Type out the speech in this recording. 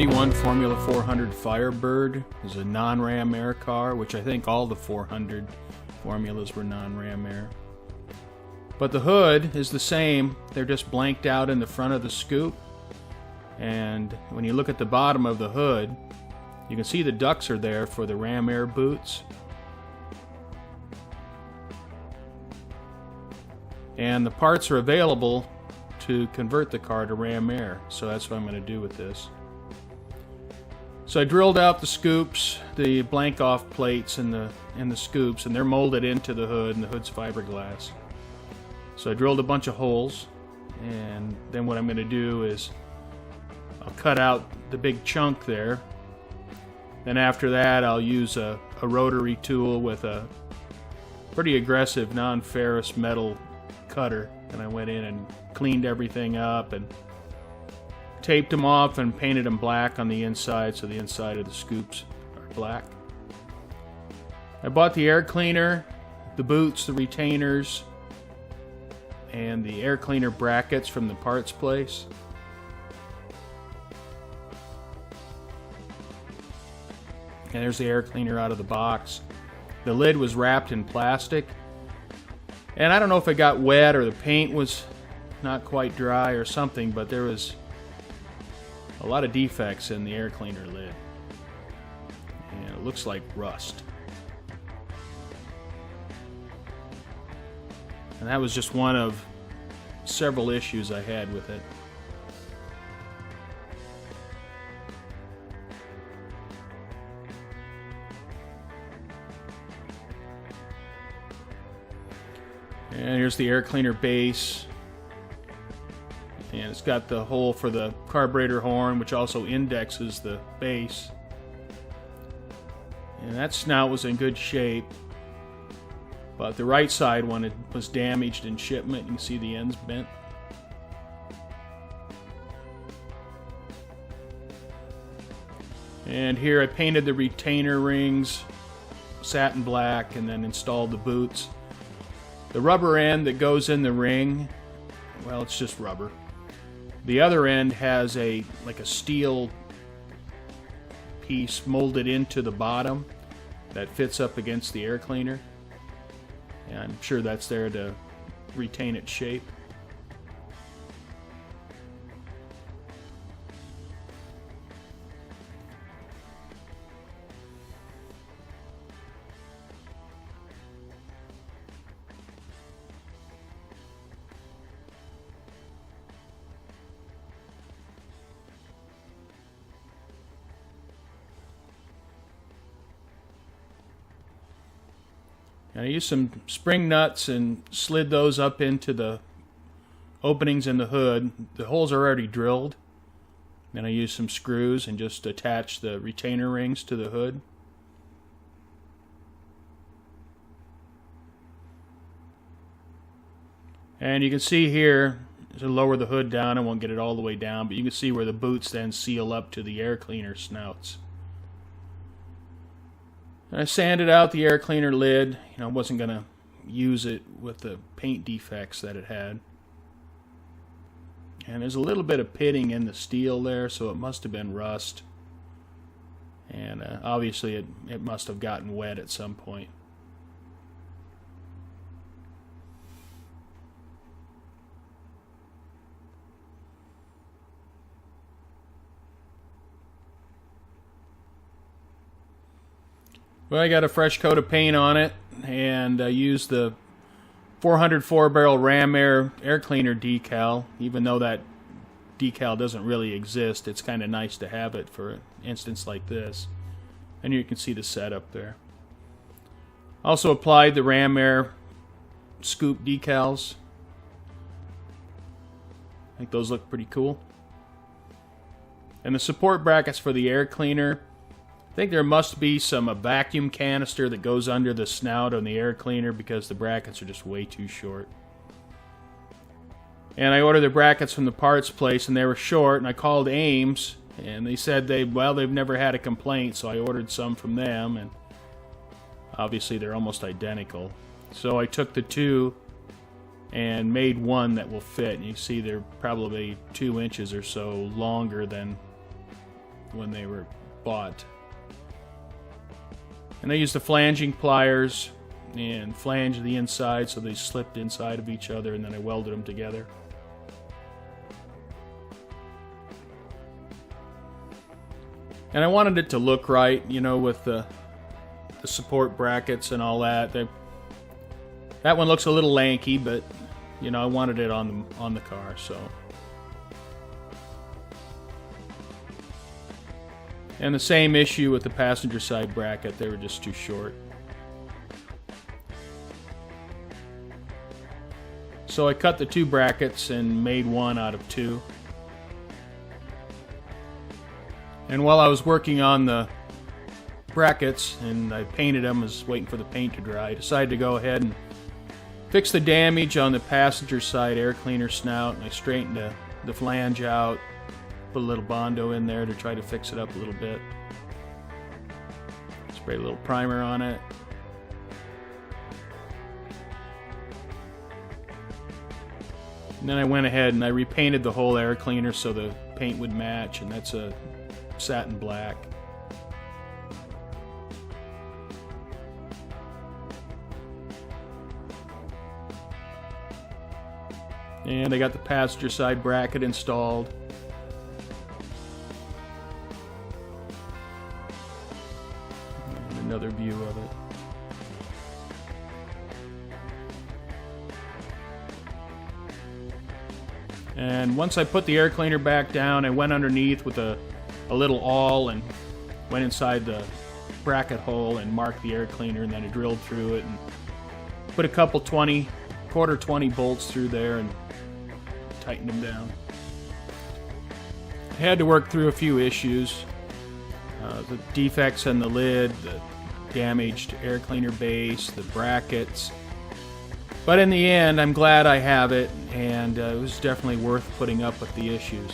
71 Formula 400 Firebird is a non-ram air car, which I think all the 400 formulas were non-ram air. But the hood is the same, they're just blanked out in the front of the scoop. And when you look at the bottom of the hood, you can see the ducts are there for the ram air boots. And the parts are available to convert the car to ram air, so that's what I'm going to do with this. So I drilled out the scoops, the blank off plates in the scoops, and they're molded into the hood, and the hood's fiberglass. So I drilled a bunch of holes, and then what I'm going to do is I'll cut out the big chunk there. Then after that I'll use a rotary tool with a pretty aggressive non-ferrous metal cutter, and I went in and cleaned everything up and taped them off and painted them black on the inside, so the inside of the scoops are black. I bought the air cleaner, the boots, the retainers, and the air cleaner brackets from the parts place. And there's the air cleaner out of the box. The lid was wrapped in plastic, and I don't know if it got wet or the paint was not quite dry or something, but there was a lot of defects in the air cleaner lid, and it looks like rust. And that was just one of several issues I had with it. And here's the air cleaner base. And it's got the hole for the carburetor horn, which also indexes the base. And that snout was in good shape, but the right side one was damaged in shipment. You can see the ends bent. And here I painted the retainer rings satin black and then installed the boots. The rubber end that goes in the ring, well, it's just rubber. The other end has like a steel piece molded into the bottom that fits up against the air cleaner. And I'm sure that's there to retain its shape. And I used some spring nuts and slid those up into the openings in the hood. The holes are already drilled. Then I used some screws and just attached the retainer rings to the hood. And you can see here, to lower the hood down, I won't get it all the way down, but you can see where the boots then seal up to the air cleaner snouts. I sanded out the air cleaner lid. I wasn't going to use it with the paint defects that it had. And there's a little bit of pitting in the steel there, so it must have been rust. And obviously it must have gotten wet at some point. Well, I got a fresh coat of paint on it, and I used the 404 barrel ram air cleaner decal. Even though that decal doesn't really exist, it's kind of nice to have it for an instance like this. And you can see the setup there. Also applied the ram air scoop decals. I think those look pretty cool. And the support brackets for the air cleaner, I think there must be a vacuum canister that goes under the snout on the air cleaner because the brackets are just way too short. And I ordered the brackets from the parts place, and they were short, and I called Ames, and they said they've never had a complaint, so I ordered some from them, and obviously they're almost identical. So I took the two and made one that will fit. And you see they're probably 2 inches or so longer than when they were bought. And I used the flanging pliers and flanged the inside so they slipped inside of each other, and then I welded them together. And I wanted it to look right, you know, with the support brackets and all that. That one looks a little lanky, but you know, I wanted it on the car, so. And the same issue with the passenger side bracket, they were just too short. So I cut the two brackets and made one out of two. And while I was working on the brackets and I painted them, I was waiting for the paint to dry, I decided to go ahead and fix the damage on the passenger side air cleaner snout, and I straightened the flange out, put a little Bondo in there to try to fix it up a little bit. Spray a little primer on it. And then I went ahead and I repainted the whole air cleaner so the paint would match, and that's a satin black. And I got the passenger side bracket installed. And another view of it. And once I put the air cleaner back down, I went underneath with a little awl and went inside the bracket hole and marked the air cleaner, and then I drilled through it and put a couple quarter 20 bolts through there and tightened them down. I had to work through a few issues. The defects in the lid, the damaged air cleaner base, the brackets. But in the end, I'm glad I have it, and it was definitely worth putting up with the issues.